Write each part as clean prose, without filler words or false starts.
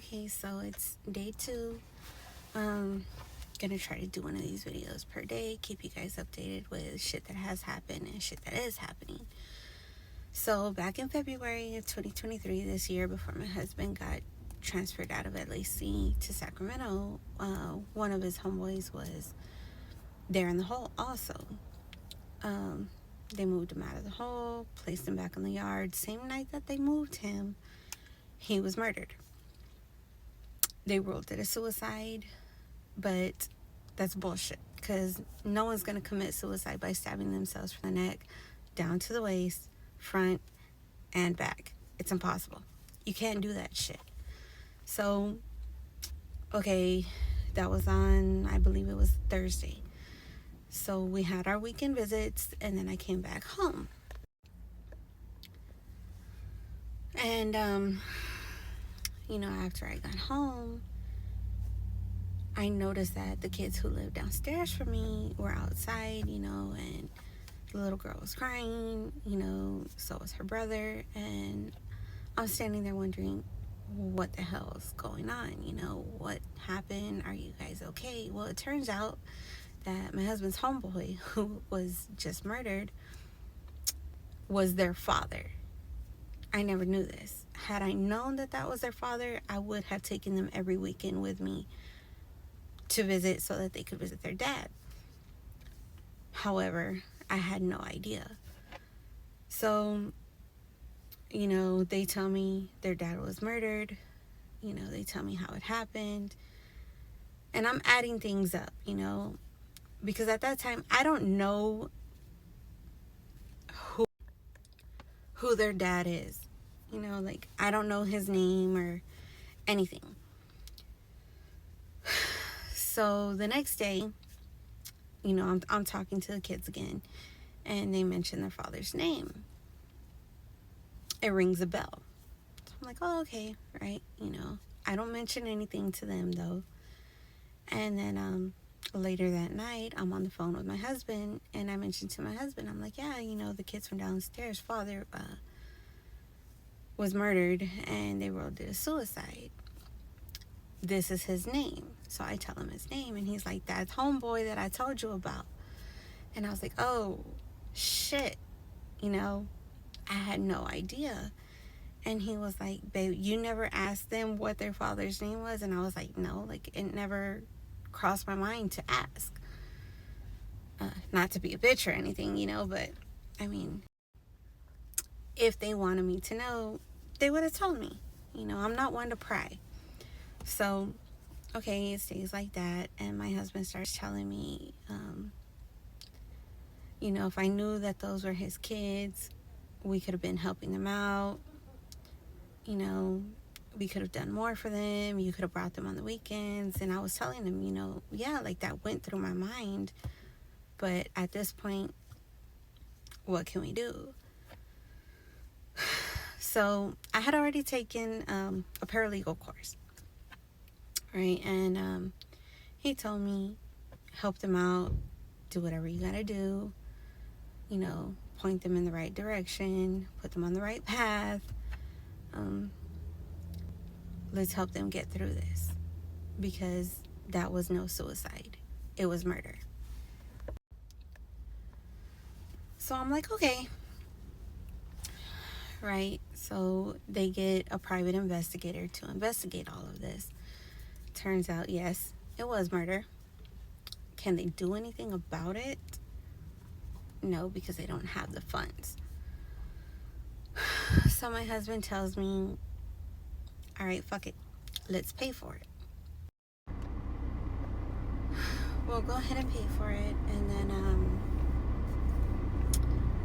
Okay, so it's day 2. Gonna try to do one of these videos per day, keep you guys updated with shit that has happened and shit that is happening. So back in February of 2023, this year, before my husband got transferred out of LAC to Sacramento, one of his homeboys was there in the hole also. They moved him out of the hole, placed him back in the yard. Same night that they moved him, he was murdered. They ruled it a suicide, but that's bullshit, because no one's going to commit suicide by stabbing themselves from the neck down to the waist, front and back. It's impossible. You can't do that shit. So, okay, that was on, I believe it was Thursday. So we had our weekend visits, and then I came back home. And, after I got home, I noticed that the kids who lived downstairs from me were outside, and the little girl was crying, so was her brother. And I'm standing there wondering, what the hell is going on? What happened? Are you guys okay? Well, it turns out that my husband's homeboy, who was just murdered, was their father. I never knew this. Had I known that that was their father, I would have taken them every weekend with me to visit so that they could visit their dad. However, I had no idea. So, they tell me their dad was murdered. They tell me how it happened. And I'm adding things up, because at that time, I don't know who their dad is. I don't know his name or anything. So the next day, I'm talking to the kids again, and they mention their father's name. It rings a bell. So I'm like, oh, okay, right? I don't mention anything to them, though. And then later that night, I'm on the phone with my husband, and I mentioned to my husband, I'm like, yeah, the kids from downstairs' father was murdered, and they ruled it a suicide. This is his name. So I tell him his name, and he's like, that homeboy that I told you about. And I was like, oh, shit. I had no idea. And he was like, babe, you never asked them what their father's name was? And I was like, no, it never crossed my mind to ask. Not to be a bitch or anything, but I mean, if they wanted me to know, they would have told me. I'm not one to pry. So, okay, it stays like that. And my husband starts telling me, if I knew that those were his kids, we could have been helping them out. We could have done more for them. You could have brought them on the weekends. And I was telling him, that went through my mind. But at this point, what can we do? So I had already taken a paralegal course, right? And he told me, help them out, do whatever you gotta do, point them in the right direction, put them on the right path. Let's help them get through this, because that was no suicide. It was murder. So I'm like, okay. Right? So they get a private investigator to investigate all of this. Turns out, yes, it was murder. Can they do anything about it? No, because they don't have the funds. So my husband tells me, all right, fuck it. Let's pay for it. We'll go ahead and pay for it, and then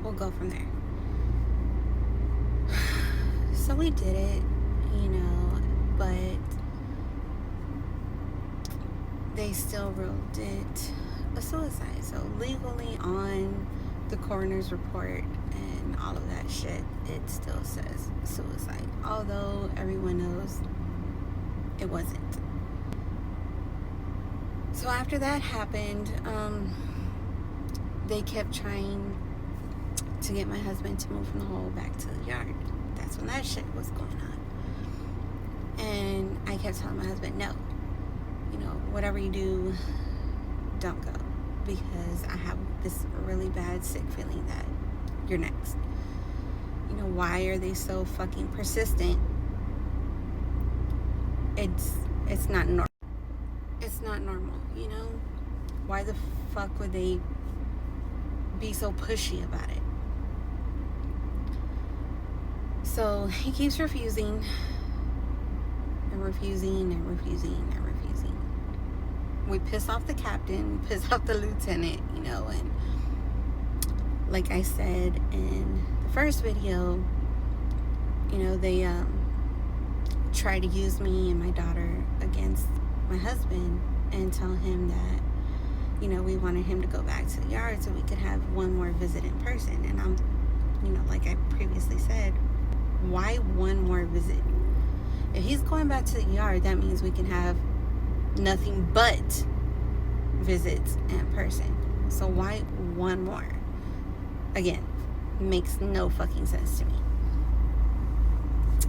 we'll go from there. So we did it, but they still ruled it a suicide. So legally on the coroner's report and all of that shit, it still says suicide. Although everyone knows it wasn't. So after that happened, they kept trying to get my husband to move from the hole back to the yard. That's when that shit was going on. And I I kept telling my husband, no, whatever you do, don't go, because I have this really bad sick feeling that you're next. Why are they so fucking persistent? It's not normal. It's not normal, Why the fuck would they be so pushy about it? So he keeps refusing and refusing and refusing and refusing. We piss off the captain, we piss off the lieutenant, and like I said in the first video, they try to use me and my daughter against my husband and tell him that, we wanted him to go back to the yard so we could have one more visit in person. And I'm, like I previously said, why one more visit? If he's going back to the yard, that means we can have nothing but visits in person. So why one more? Again, makes no fucking sense to me.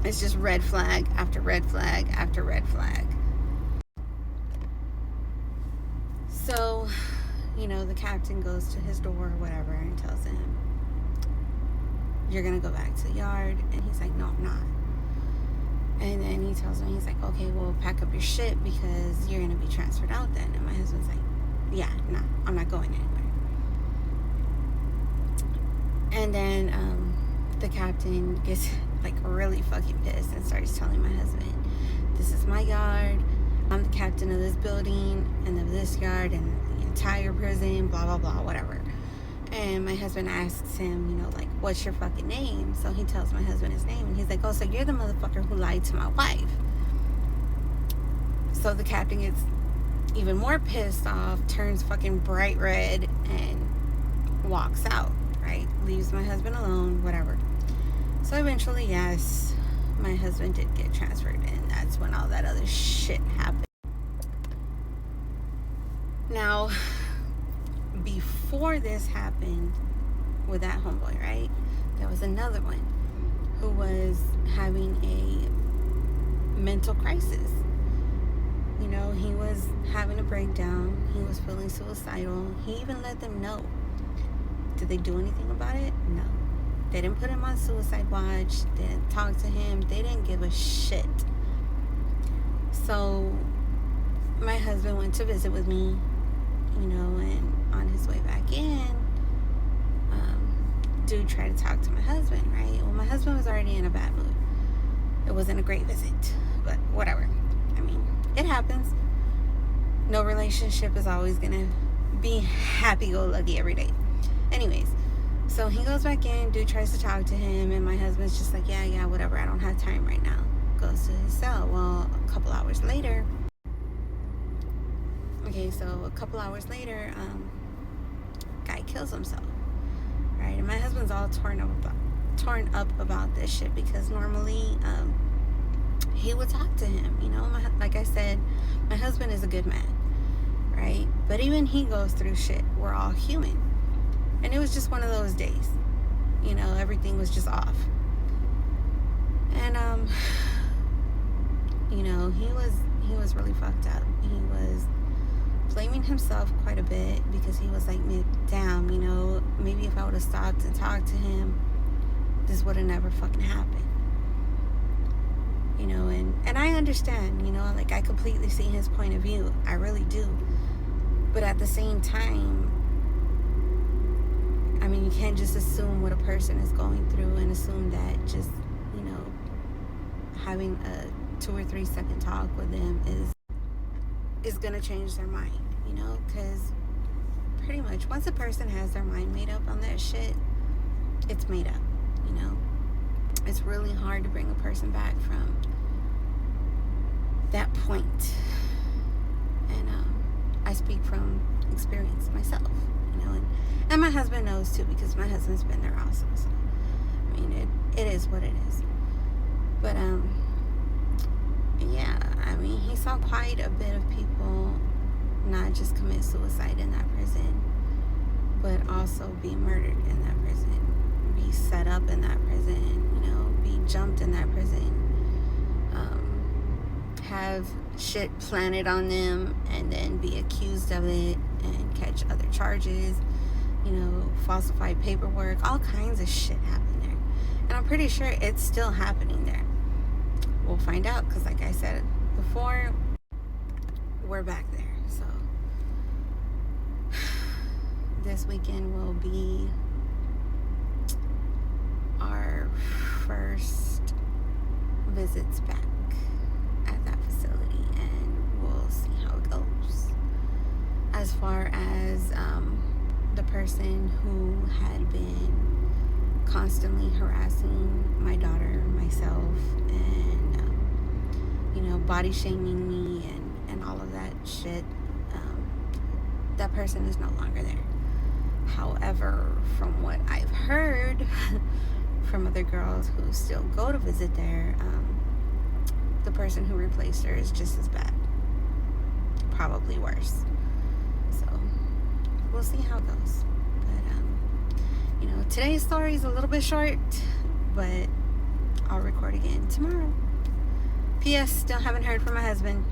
It's just red flag after red flag after red flag. So, the captain goes to his door or whatever and tells him, you're going to go back to the yard. And he's like, no, I'm not. And then he tells him, he's like, okay, well, pack up your shit because you're going to be transferred out then. And my husband's like, yeah, no, I'm not going anywhere. And then the captain gets like really fucking pissed and starts telling my husband, this is my yard. I'm the captain of this building and of this yard and the entire prison, blah, blah, blah, whatever. And my husband asks him, like, what's your fucking name? So he tells my husband his name. And he's like, oh, so you're the motherfucker who lied to my wife. So the captain gets even more pissed off, turns fucking bright red, and walks out, right? Leaves my husband alone, whatever. So eventually, yes, my husband did get transferred, and that's when all that other shit happened. Now, before this happened with that homeboy, right, there was another one who was having a mental crisis. He was having a breakdown. He was feeling suicidal. He even let them know. Did they do anything about it? No. They didn't put him on suicide watch. They didn't talk to him. They didn't give a shit. So my husband went to visit with me, and on his way back in, dude tried to talk to my husband, right? Well, my husband was already in a bad mood. It wasn't a great visit, but whatever. I mean, it happens. No relationship is always gonna be happy-go-lucky every day. Anyways, so he goes back in, dude tries to talk to him, and my husband's just like, yeah, whatever, I don't have time right now. Goes to his cell. Well, a couple hours later, guy kills himself, right? And my husband's all torn up about this shit because normally he would talk to him, like I said, my husband is a good man, right? But even he goes through shit. We're all human. And it was just one of those days, everything was just off. And he was really fucked up. He was blaming himself quite a bit because he was like, damn, maybe if I would have stopped and talked to him, this would have never fucking happened. And I understand, like I completely see his point of view. I really do. But at the same time, I mean, you can't just assume what a person is going through and assume that just, having a 2 or 3 second talk with them is going to change their mind, because pretty much once a person has their mind made up on that shit, it's made up, It's really hard to bring a person back from that point. And I speak from experience myself, and my husband knows too, because my husband's been there also. So I mean, it is what it is. But yeah, I mean, he saw quite a bit of people not just commit suicide in that prison, but also be murdered in that prison, be set up in that prison, be jumped in that prison, have shit planted on them and then be accused of it and catch other charges, you know, falsified paperwork, all kinds of shit happen there. And I'm pretty sure it's still happening there. We'll find out, because like I said before, we're back there. So this weekend will be our first visits back at that facility, and we'll see how it goes. As far as the person who had been constantly harassing my daughter, myself, and you know, body shaming me and all of that shit, that person is no longer there. However, from what I've heard from other girls who still go to visit there, the person who replaced her is just as bad, probably worse. So we'll see how it goes. But you know, today's story is a little bit short, but I'll record again tomorrow. P.S. Still haven't heard from my husband.